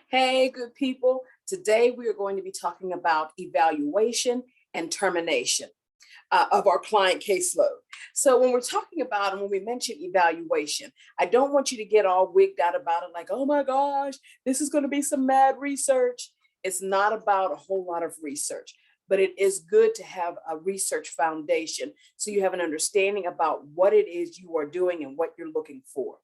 Hey, good people. Today we are going to be talking about evaluation and termination of our client caseload. So when we're talking about and when we mention evaluation, I don't want you to get all wigged out about it like, oh my gosh, this is going to be some mad research. It's not about a whole lot of research, but it is good to have a research foundation so you have an understanding about what it is you are doing and what you're looking for.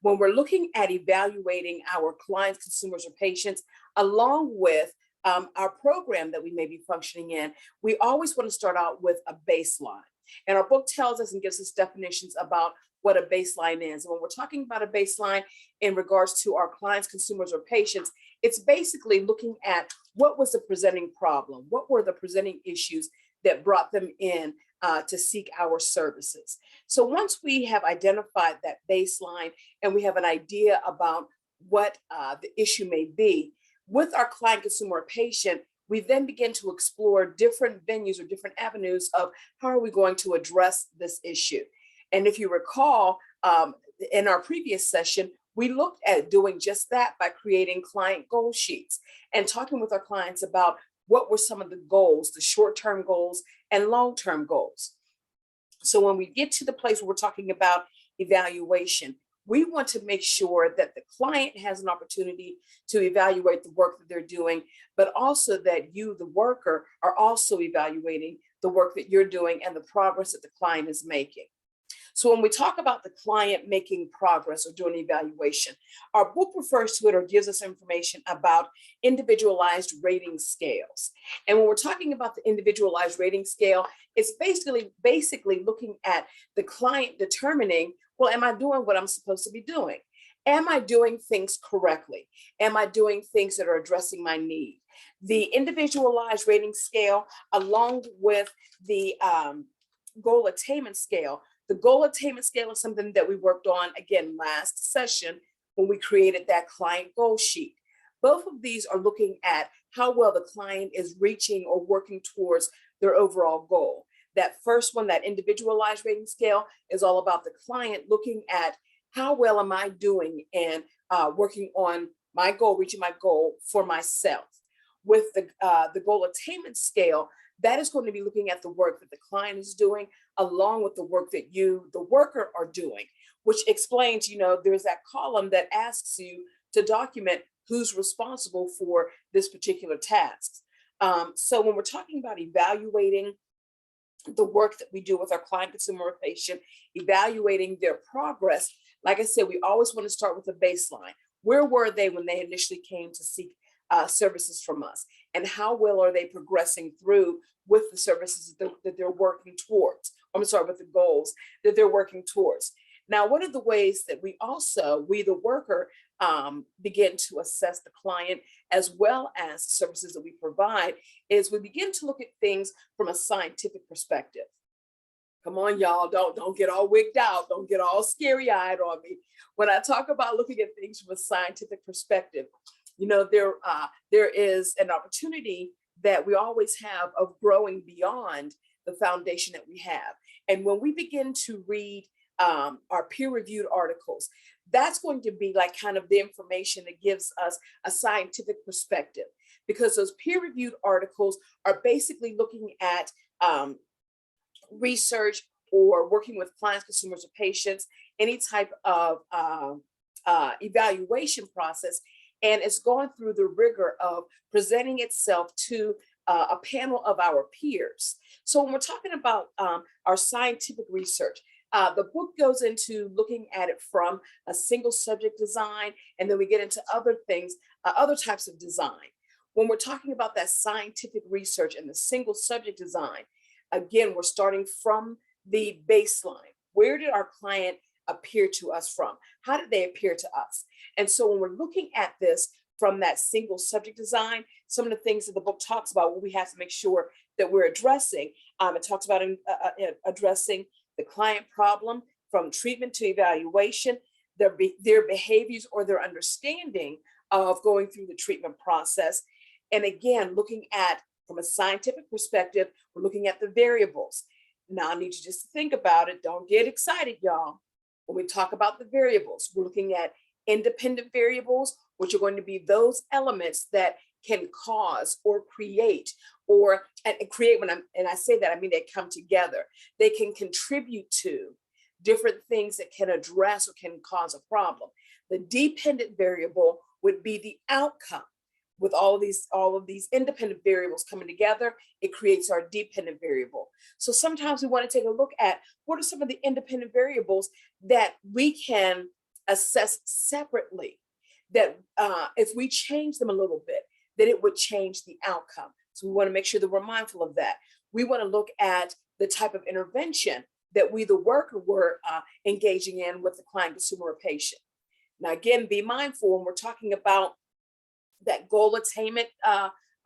When we're looking at evaluating our clients, consumers, or patients, along with our program that we may be functioning in, we always want to start out with a baseline. And our book tells us and gives us definitions about what a baseline is. And when we're talking about a baseline in regards to our clients, consumers, or patients, it's basically looking at what was the presenting problem, what were the presenting issues that brought them in to seek our services. So once we have identified that baseline and we have an idea about what the issue may be, with our client, consumer, or patient, we then begin to explore different venues or different avenues of how are we going to address this issue. And if you recall, in our previous session, we looked at doing just that by creating client goal sheets and talking with our clients about what were some of the goals, the short-term goals and long-term goals. So when we get to the place where we're talking about evaluation, we want to make sure that the client has an opportunity to evaluate the work that they're doing, but also that you, the worker, are also evaluating the work that you're doing and the progress that the client is making. So when we talk about the client making progress or doing evaluation, our book refers to it or gives us information about individualized rating scales. And when we're talking about the individualized rating scale, it's basically looking at the client determining, well, am I doing what I'm supposed to be doing? Am I doing things correctly? Am I doing things that are addressing my need? The individualized rating scale, along with the goal attainment scale. The goal attainment scale is something that we worked on again last session when we created that client goal sheet. Both of these are looking at how well the client is reaching or working towards their overall goal. That first one, that individualized rating scale, is all about the client looking at how well am I doing and working on my goal, reaching my goal for myself. With the goal attainment scale, that is going to be looking at the work that the client is doing along with the work that you, the worker, are doing, which explains, there's that column that asks you to document who's responsible for this particular task. So when we're talking about evaluating the work that we do with our client, consumer, or patient, evaluating their progress, like I said, we always want to start with a baseline. Where were they when they initially came to seek services from us? And how well are they progressing through with the services that they're working towards? With the goals that they're working towards. Now, one of the ways that we the worker, begin to assess the client as well as the services that we provide is we begin to look at things from a scientific perspective. Come on, y'all, don't get all wigged out. Don't get all scary-eyed on me. When I talk about looking at things from a scientific perspective, there is an opportunity that we always have of growing beyond the foundation that we have. And when we begin to read our peer-reviewed articles, that's going to be like kind of the information that gives us a scientific perspective, because those peer-reviewed articles are basically looking at research or working with clients, consumers, or patients, any type of evaluation process. And it's going through the rigor of presenting itself to a panel of our peers. So when we're talking about our scientific research, the book goes into looking at it from a single subject design, and then we get into other things, other types of design. When we're talking about that scientific research and the single subject design, again, we're starting from the baseline. Where did our client appear to us from? How did they appear to us? And so when we're looking at this from that single subject design, some of the things that the book talks about, what we have to make sure that we're addressing, it talks about addressing the client problem from treatment to evaluation, their behaviors or their understanding of going through the treatment process. And again, looking at, from a scientific perspective, we're looking at the variables. Now I need you just to think about it. Don't get excited, y'all. When we talk about the variables, we're looking at independent variables which are going to be those elements that can cause or create and create and I say that, I mean they come together. They can contribute to different things that can address or can cause a problem. The dependent variable would be the outcome. With all of these independent variables coming together, it creates our dependent variable. So sometimes we want to take a look at what are some of the independent variables that we can assess separately, that if we change them a little bit, that it would change the outcome. So we want to make sure that we're mindful of that. We want to look at the type of intervention that we, the worker, were engaging in with the client, consumer, or patient. Now, again, be mindful when we're talking about that goal attainment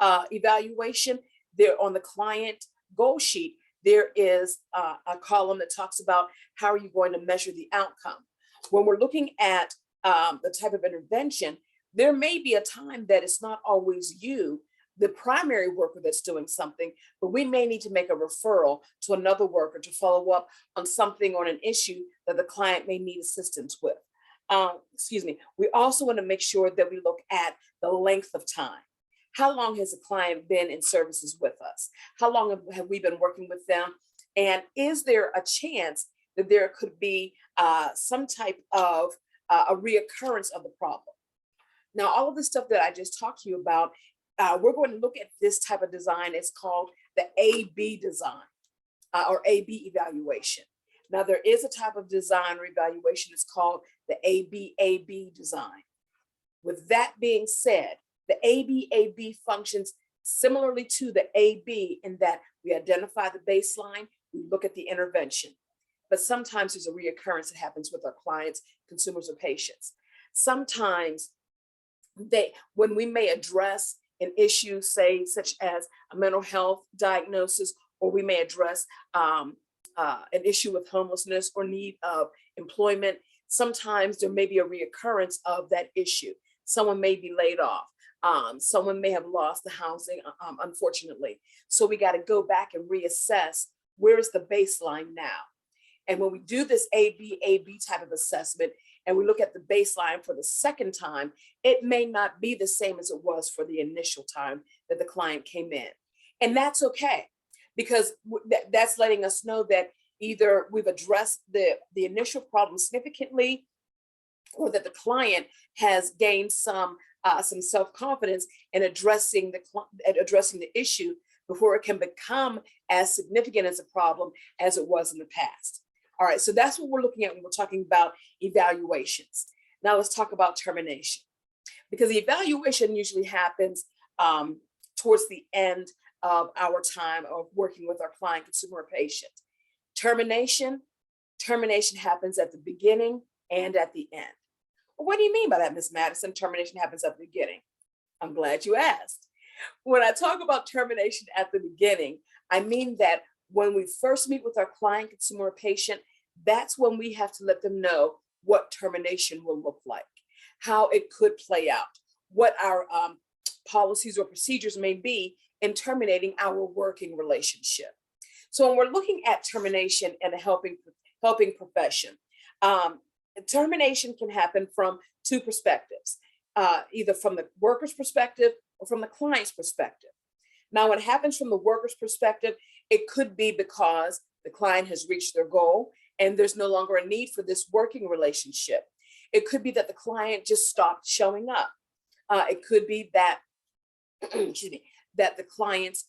evaluation. There on the client goal sheet, there is a column that talks about how are you going to measure the outcome. When we're looking at the type of intervention, there may be a time that it's not always you, the primary worker, that's doing something, but we may need to make a referral to another worker to follow up on something, on an issue that the client may need assistance with. We also want to make sure that we look at the length of time. How long has the client been in services with us? How long have we been working with them? And is there a chance that there could be some type of a reoccurrence of the problem? Now, all of the stuff that I just talked to you about, we're going to look at this type of design. It's called the A-B design or A-B evaluation. Now, there is a type of design or evaluation. It's called the A-B-A-B design. With that being said, the A-B-A-B functions similarly to the A-B in that we identify the baseline, we look at the intervention. But sometimes there's a reoccurrence that happens with our clients, consumers, or patients. Sometimes when we may address an issue, say, such as a mental health diagnosis, or we may address an issue with homelessness or need of employment, sometimes there may be a reoccurrence of that issue. Someone may be laid off. Someone may have lost the housing, unfortunately. So we got to go back and reassess, where is the baseline now? And when we do this A-B type of assessment, and we look at the baseline for the second time, it may not be the same as it was for the initial time that the client came in. And that's okay, because that's letting us know that either we've addressed the initial problem significantly, or that the client has gained some self-confidence in addressing the issue before it can become as significant as a problem as it was in the past. All right, so that's what we're looking at when we're talking about evaluations. Now let's talk about termination, because the evaluation usually happens towards the end of our time of working with our client, consumer, or patient. Termination happens at the beginning and at the end. Well, what do you mean by that, Ms. Madison? Termination happens at the beginning. I'm glad you asked. When I talk about termination at the beginning, I mean that when we first meet with our client, consumer, or patient, that's when we have to let them know what termination will look like, how it could play out, what our policies or procedures may be in terminating our working relationship. So when we're looking at termination in a helping profession, termination can happen from two perspectives, either from the worker's perspective or from the client's perspective. Now, when it happens from the worker's perspective, it could be because the client has reached their goal and there's no longer a need for this working relationship. It could be that the client just stopped showing up. It could be that, excuse me, that the clients,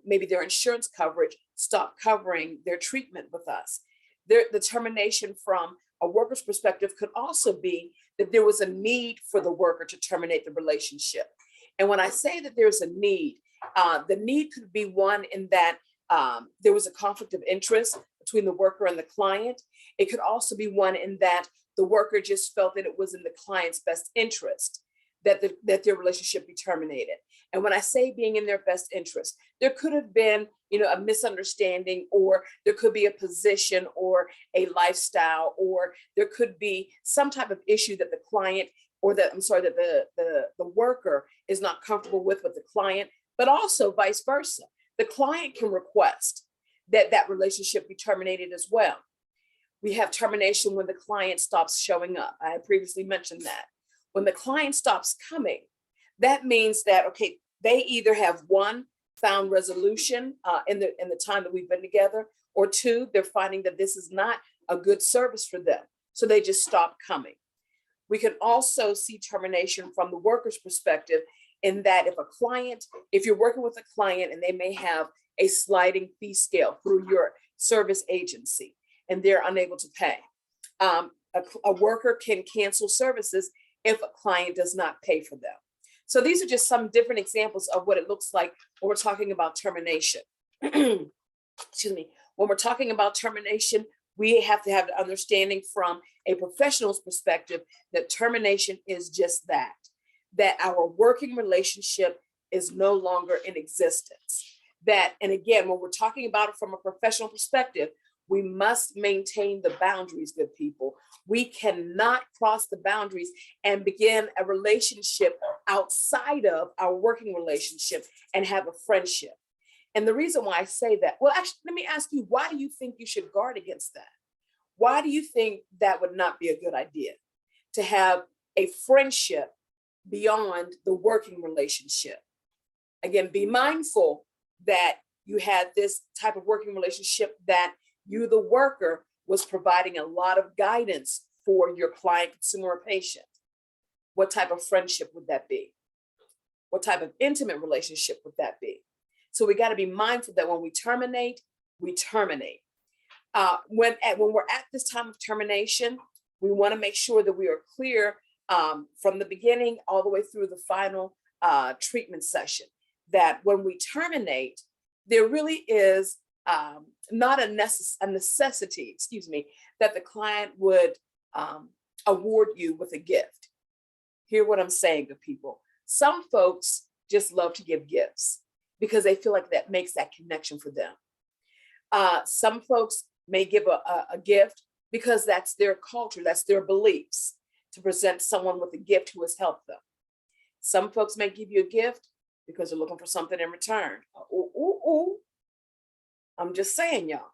maybe their insurance coverage stopped covering their treatment with us. The termination from a worker's perspective could also be that there was a need for the worker to terminate the relationship. And when I say that there's a need, the need could be one in that there was a conflict of interest between the worker and the client. It could also be one in that the worker just felt that it was in the client's best interest that their relationship be terminated. And when I say being in their best interest, there could have been, a misunderstanding, or there could be a position or a lifestyle, or there could be some type of issue that the client, or that the worker is not comfortable with the client, but also vice versa. The client can request that relationship be terminated as well. We have termination when the client stops showing up. I had previously mentioned that. When the client stops coming, that means that, okay, they either have one, found resolution in the time that we've been together, or two, they're finding that this is not a good service for them. So they just stop coming. We can also see termination from the worker's perspective in that if you're working with a client and they may have a sliding fee scale through your service agency and they're unable to pay, a worker can cancel services if a client does not pay for them. So these are just some different examples of what it looks like when we're talking about termination. Excuse me. When we're talking about termination, we have to have the understanding from a professional's perspective that termination is just that our working relationship is no longer in existence. And again, when we're talking about it from a professional perspective, we must maintain the boundaries, good people. We cannot cross the boundaries and begin a relationship outside of our working relationship and have a friendship. And the reason why I say that, well, actually, let me ask you, why do you think you should guard against that? Why do you think that would not be a good idea to have a friendship beyond the working relationship? Again, be mindful that you had this type of working relationship that you, the worker, was providing a lot of guidance for your client, consumer, or patient. What type of friendship would that be? What type of intimate relationship would that be? So we got to be mindful that when we terminate, we terminate. When we're at this time of termination, we want to make sure that we are clear from the beginning all the way through the final treatment session, that when we terminate, there really is not a necessity, that the client would award you with a gift. Hear what I'm saying, good people. Some folks just love to give gifts because they feel like that makes that connection for them. Some folks may give a gift because that's their culture, that's their beliefs, to present someone with a gift who has helped them. Some folks may give you a gift because they're looking for something in return. I'm just saying, y'all.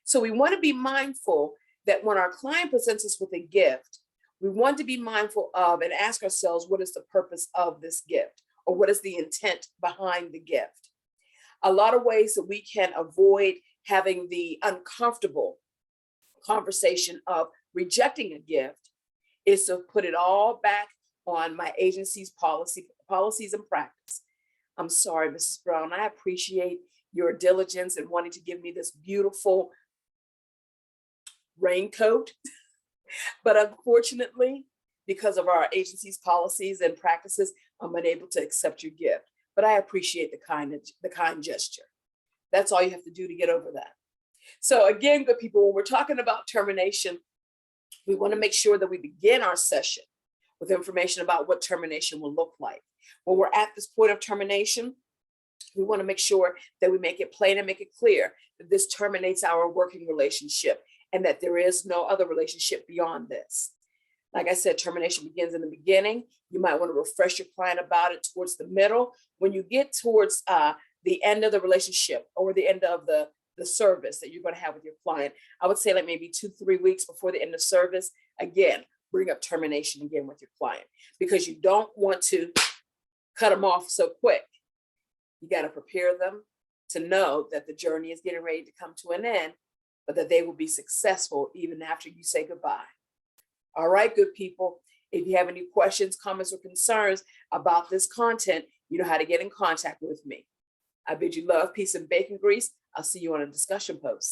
So we want to be mindful that when our client presents us with a gift, we want to be mindful of and ask ourselves, what is the purpose of this gift? Or what is the intent behind the gift? A lot of ways that we can avoid having the uncomfortable conversation of rejecting a gift is to put it all back on my agency's policies and practice. I'm sorry, Mrs. Brown, I appreciate your diligence in wanting to give me this beautiful raincoat. But unfortunately, because of our agency's policies and practices, I'm unable to accept your gift. But I appreciate the kind gesture. That's all you have to do to get over that. So again, good people, when we're talking about termination, we want to make sure that we begin our session with information about what termination will look like. When we're at this point of termination, we want to make sure that we make it plain and make it clear that this terminates our working relationship and that there is no other relationship beyond this. Like I said, termination begins in the beginning. You might want to refresh your client about it towards the middle. When you get towards the end of the relationship or the end of the service that you're going to have with your client, I would say like maybe 2-3 weeks before the end of service, again, bring up termination again with your client, because you don't want to cut them off so quick. You got to prepare them to know that the journey is getting ready to come to an end, but that they will be successful even after you say goodbye. All right, good people. If you have any questions, comments, or concerns about this content, you know how to get in contact with me. I bid you love, peace, and bacon grease. I'll see you on a discussion post.